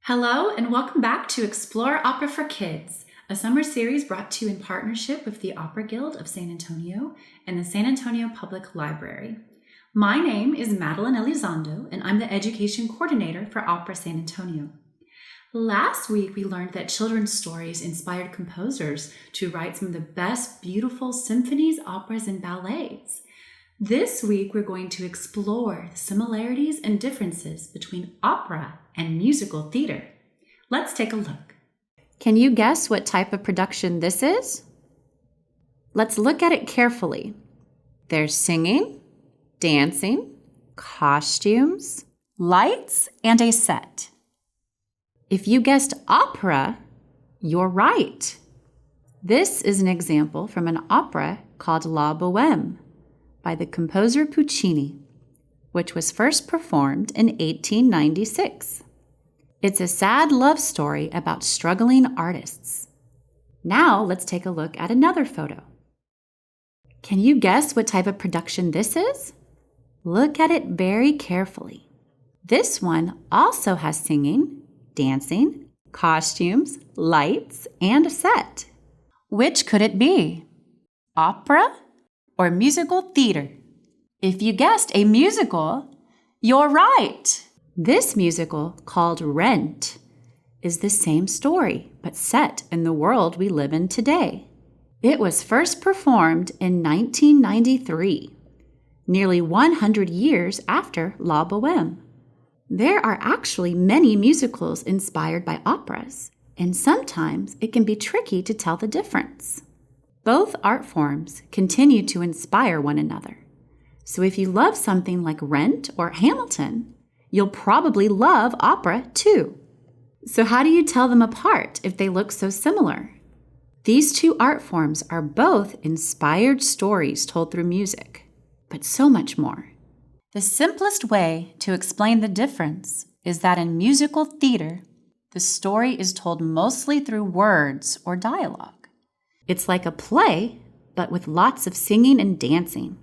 Hello and welcome back to Explore Opera for Kids, a summer series brought to you in partnership with the Opera Guild of San Antonio and the San Antonio Public Library. My name is Madeline Elizondo and I'm the Education Coordinator for Opera San Antonio. Last week we learned that children's stories inspired composers to write some of the best beautiful symphonies, operas, and ballets. This week we're going to explore the similarities and differences between opera and musical theater. Let's take a look. Can you guess what type of production this is? Let's look at it carefully. There's singing, dancing, costumes, lights, and a set. If you guessed opera, you're right. This is an example from an opera called La Bohème by the composer Puccini, which was first performed in 1896. It's a sad love story about struggling artists. Now let's take a look at another photo. Can you guess what type of production this is? Look at it very carefully. This one also has singing, dancing, costumes, lights, and a set. Which could it be? Opera or musical theater? If you guessed a musical, you're right. This musical, called Rent, is the same story, but set in the world we live in today. It was first performed in 1993, nearly 100 years after La Bohème. There are actually many musicals inspired by operas, and sometimes it can be tricky to tell the difference. Both art forms continue to inspire one another. So if you love something like Rent or Hamilton, you'll probably love opera too. So how do you tell them apart if they look so similar? These two art forms are both inspired stories told through music, but so much more. The simplest way to explain the difference is that in musical theater, the story is told mostly through words or dialogue. It's like a play, but with lots of singing and dancing.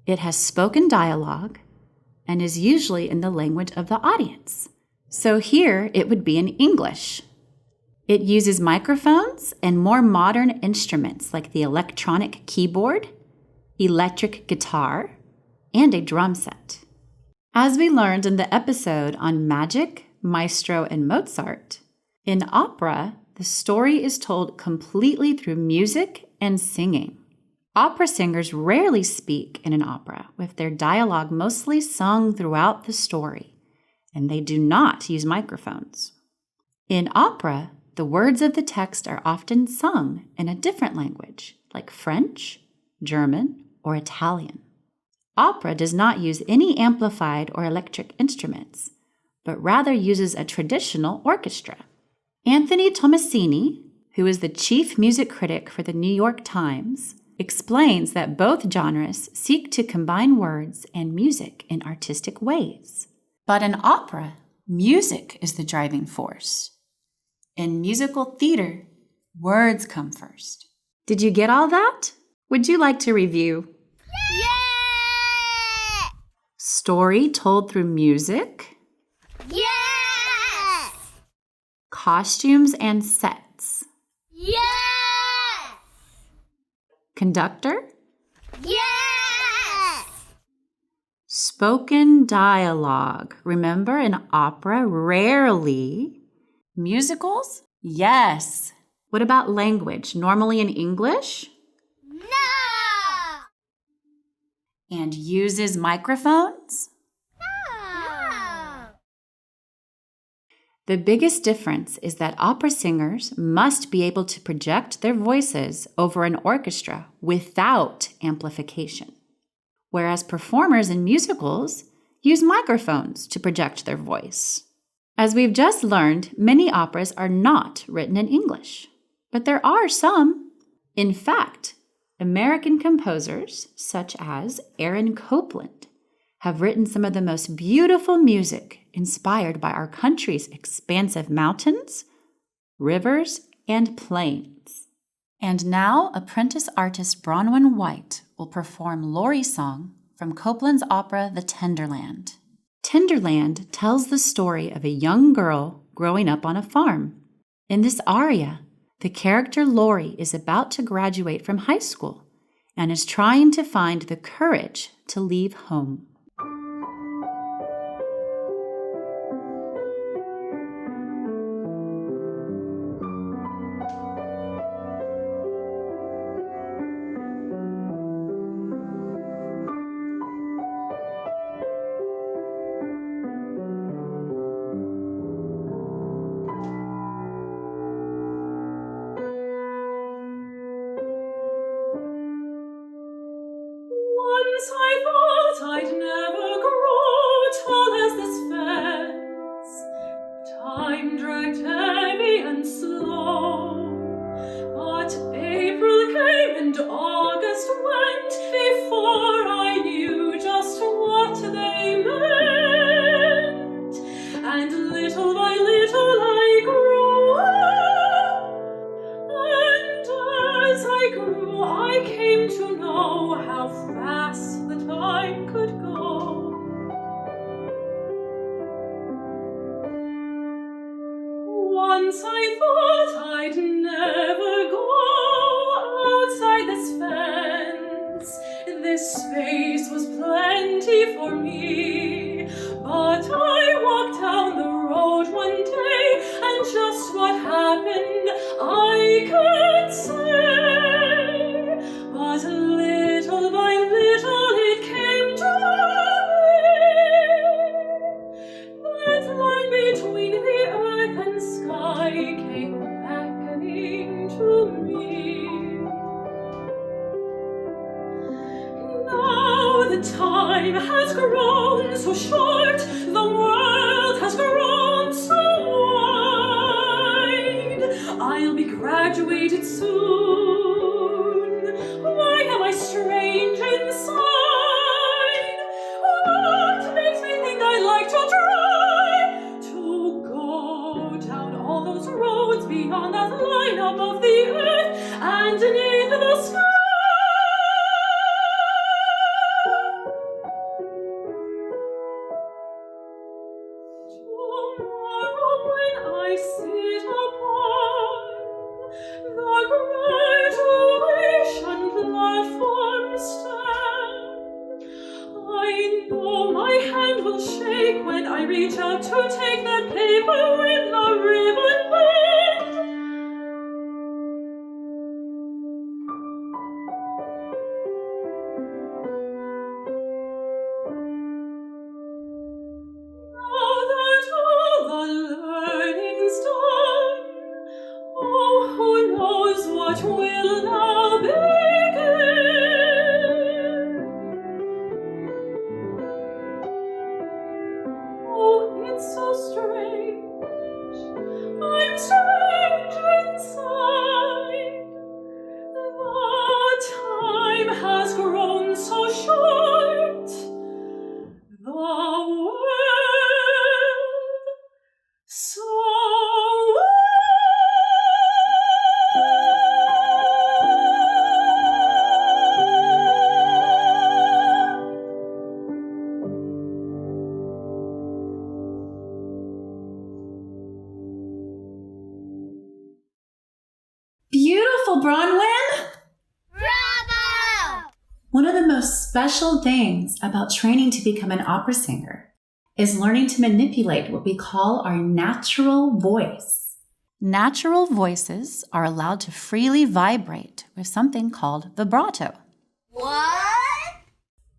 It has spoken dialogue and is usually in the language of the audience. So here it would be in English. It uses microphones and more modern instruments like the electronic keyboard, electric guitar, and a drum set. As we learned in the episode on magic, maestro, and Mozart, in opera, the story is told completely through music and singing. Opera singers rarely speak in an opera, with their dialogue mostly sung throughout the story, and they do not use microphones. In opera, the words of the text are often sung in a different language, like French, German, or Italian. Opera does not use any amplified or electric instruments, but rather uses a traditional orchestra. Anthony Tomasini, who is the chief music critic for the New York Times, explains that both genres seek to combine words and music in artistic ways. But in opera, music is the driving force. In musical theater, words come first. Did you get all that? Would you like to review? Yeah! Story told through music. Yes! Costumes and sets. Yes! Conductor. Yes! Spoken dialogue. Remember, in opera, rarely. Musicals? Yes. What about language? Normally in English? No! And uses microphones? No! The biggest difference is that opera singers must be able to project their voices over an orchestra without amplification, whereas performers in musicals use microphones to project their voice. As we've just learned, many operas are not written in English, but there are some. In fact, American composers such as Aaron Copland have written some of the most beautiful music inspired by our country's expansive mountains, rivers, and plains. And now, apprentice artist Bronwyn White will perform Laurie's song from Copland's opera The Tenderland. Tenderland tells the story of a young girl growing up on a farm. In this aria, the character Laurie is about to graduate from high school and is trying to find the courage to leave home. Once I thought I'd never grow tall as this fence. Time dragged heavy and slow. But April came and August went before I knew just what they meant. And little by little I grew up. And as I grew, I came to know how fast the time could go. Once I thought I'd never go outside this fence. This space was plenty for me. But I walked down the road one day, and just what happened I can't say. But little by little it came to me. That line between the earth and sky came beckoning to me. Now the time has grown so short, the world has grown so wide. I'll be graduated soon. Why am I strange inside? What makes me think I'd like to try to go down all those roads beyond that line above the earth and beneath the sky? Tomorrow when I sit upon the graduation platform stand, I know my hand will shake when I reach out to take that paper with the ribbon band. that will now begin. Oh, it's so strange, I'm strange inside. The time has grown so short, the world so Beautiful, Bronwyn! Bravo! One of the most special things about training to become an opera singer is learning to manipulate what we call our natural voice. Natural voices are allowed to freely vibrate with something called vibrato. What?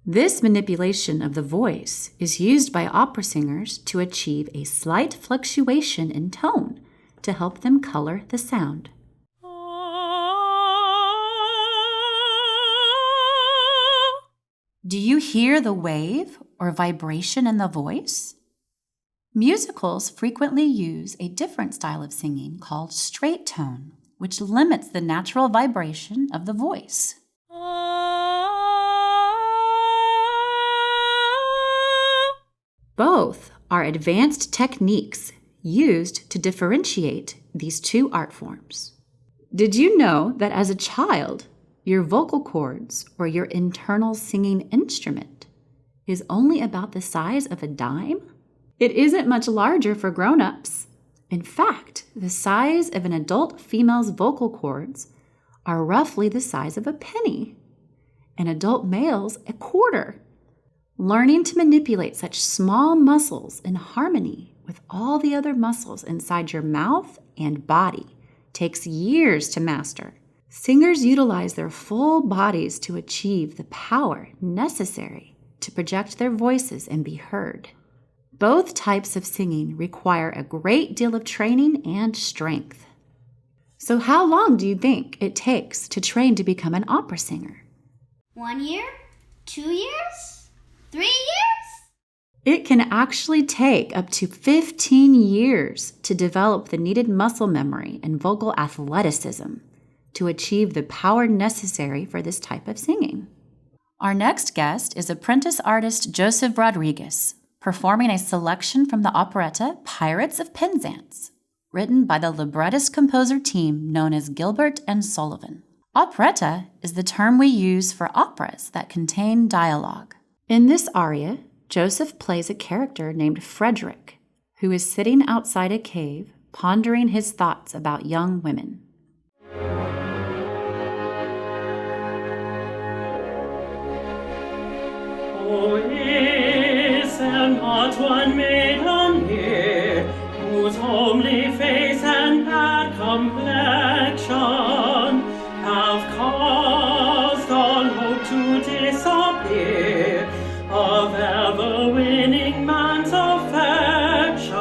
This manipulation of the voice is used by opera singers to achieve a slight fluctuation in tone to help them color the sound. Do you hear the wave or vibration in the voice? Musicals frequently use a different style of singing called straight tone, which limits the natural vibration of the voice. Both are advanced techniques used to differentiate these two art forms. Did you know that as a child, your vocal cords or your internal singing instrument is only about the size of a dime? It isn't much larger for grown-ups. In fact, the size of an adult female's vocal cords are roughly the size of a penny, and adult males a quarter. Learning to manipulate such small muscles in harmony with all the other muscles inside your mouth and body takes years to master. Singers utilize their full bodies to achieve the power necessary to project their voices and be heard. Both types of singing require a great deal of training and strength. So how long do you think it takes to train to become an opera singer? 1 year? 2 years? 3 years? It can actually take up to 15 years to develop the needed muscle memory and vocal athleticism to achieve the power necessary for this type of singing. Our next guest is apprentice artist Joseph Rodriguez, performing a selection from the operetta Pirates of Penzance, written by the librettist-composer team known as Gilbert and Sullivan. Operetta is the term we use for operas that contain dialogue. In this aria, Joseph plays a character named Frederick, who is sitting outside a cave, pondering his thoughts about young women. Oh, is there not one maiden here, whose homely face and bad complexion have caused all hope to disappear of ever-winning man's affection?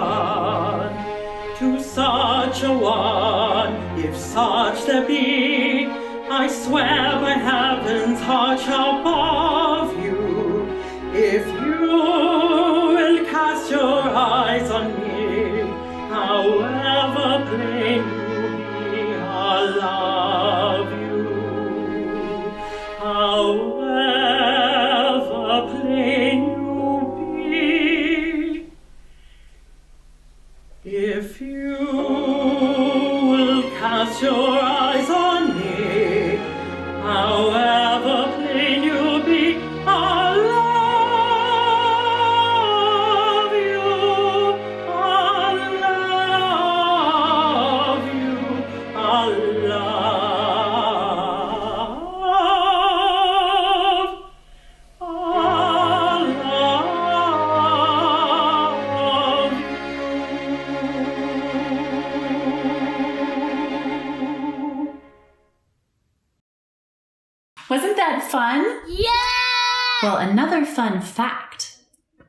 To such a one, if such there be, I swear by heaven's arch above you, if you will cast your eyes on me, however plain you be, I'll love you. However plain you be, if you will cast your eyes on me, however plain you be, I'll love you. I'll love you. I'll love. I'll love you. Wasn't that fun? Yeah! Well, another fun fact.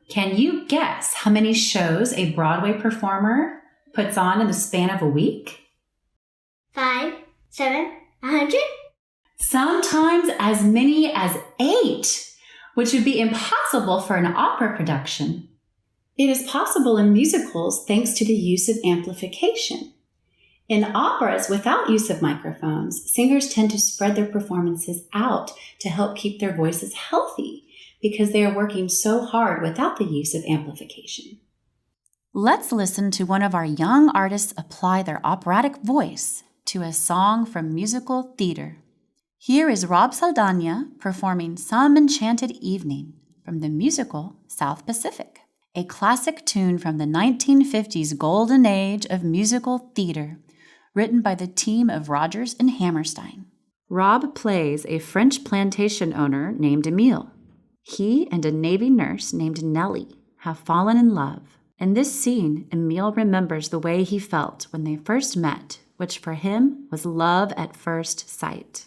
Can you guess how many shows a Broadway performer puts on in the span of a week? 5, 7, 100? Sometimes as many as 8, which would be impossible for an opera production. It is possible in musicals thanks to the use of amplification. In operas without use of microphones, singers tend to spread their performances out to help keep their voices healthy because they are working so hard without the use of amplification. Let's listen to one of our young artists apply their operatic voice to a song from musical theater. Here is Rob Saldana performing Some Enchanted Evening from the musical South Pacific, a classic tune from the 1950s golden age of musical theater, written by the team of Rodgers and Hammerstein. Rob plays a French plantation owner named Emile. He and a Navy nurse named Nellie have fallen in love. In this scene, Emile remembers the way he felt when they first met, which for him was love at first sight.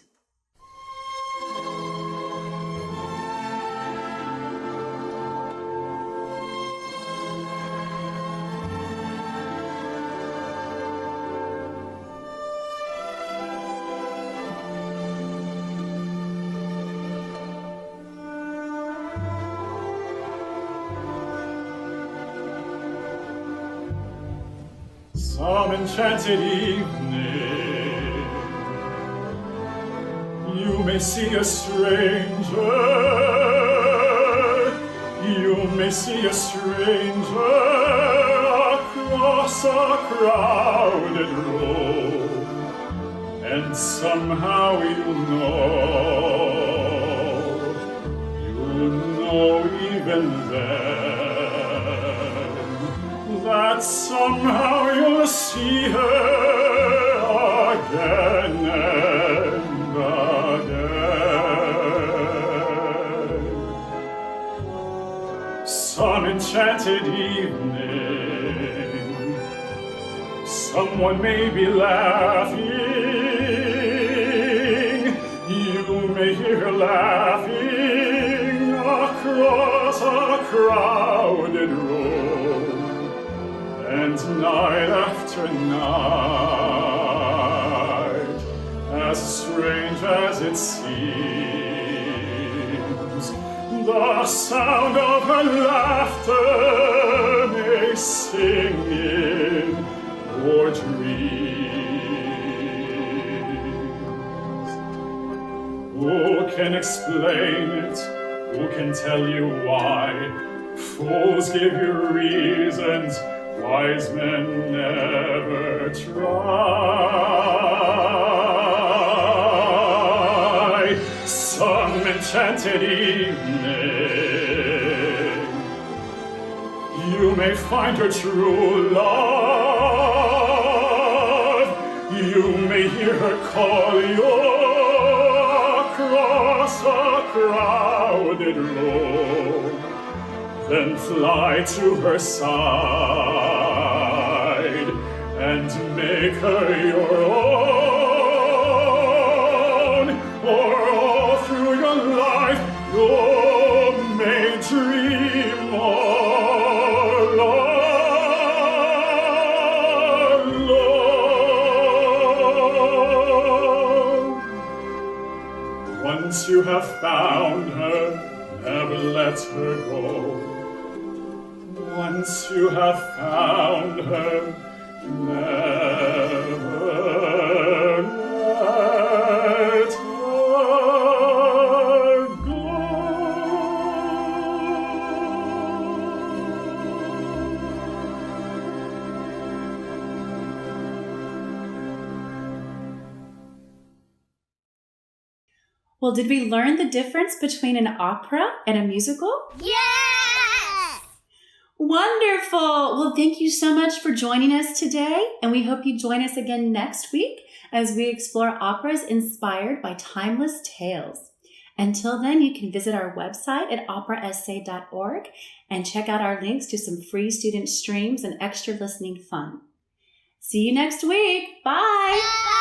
Some enchanted evening, you may see a stranger, you may see a stranger across a crowded road, and somehow you'll know even then, that somehow you'll see her again and again. Some enchanted evening, someone may be laughing, you may hear her laughing across a crowded road. And night after night, as strange as it seems, the sound of her laughter may sing in your dreams. Who can explain it? Who can tell you why? Fools give you reasons, wise men never try. Some enchanted evening, you may find her true love. You may hear her call you across a crowded road. Then fly to her side and make her your own. Or all through your life you may dream alone. Once you have found her, never let her go. Once you have found her, never let her go. Well, did we learn the difference between an opera and a musical? Yes! Wonderful! Well, thank you so much for joining us today, and we hope you join us again next week as we explore operas inspired by timeless tales. Until then, you can visit our website at operaessay.org and check out our links to some free student streams and extra listening fun. See you next week. Bye! Bye!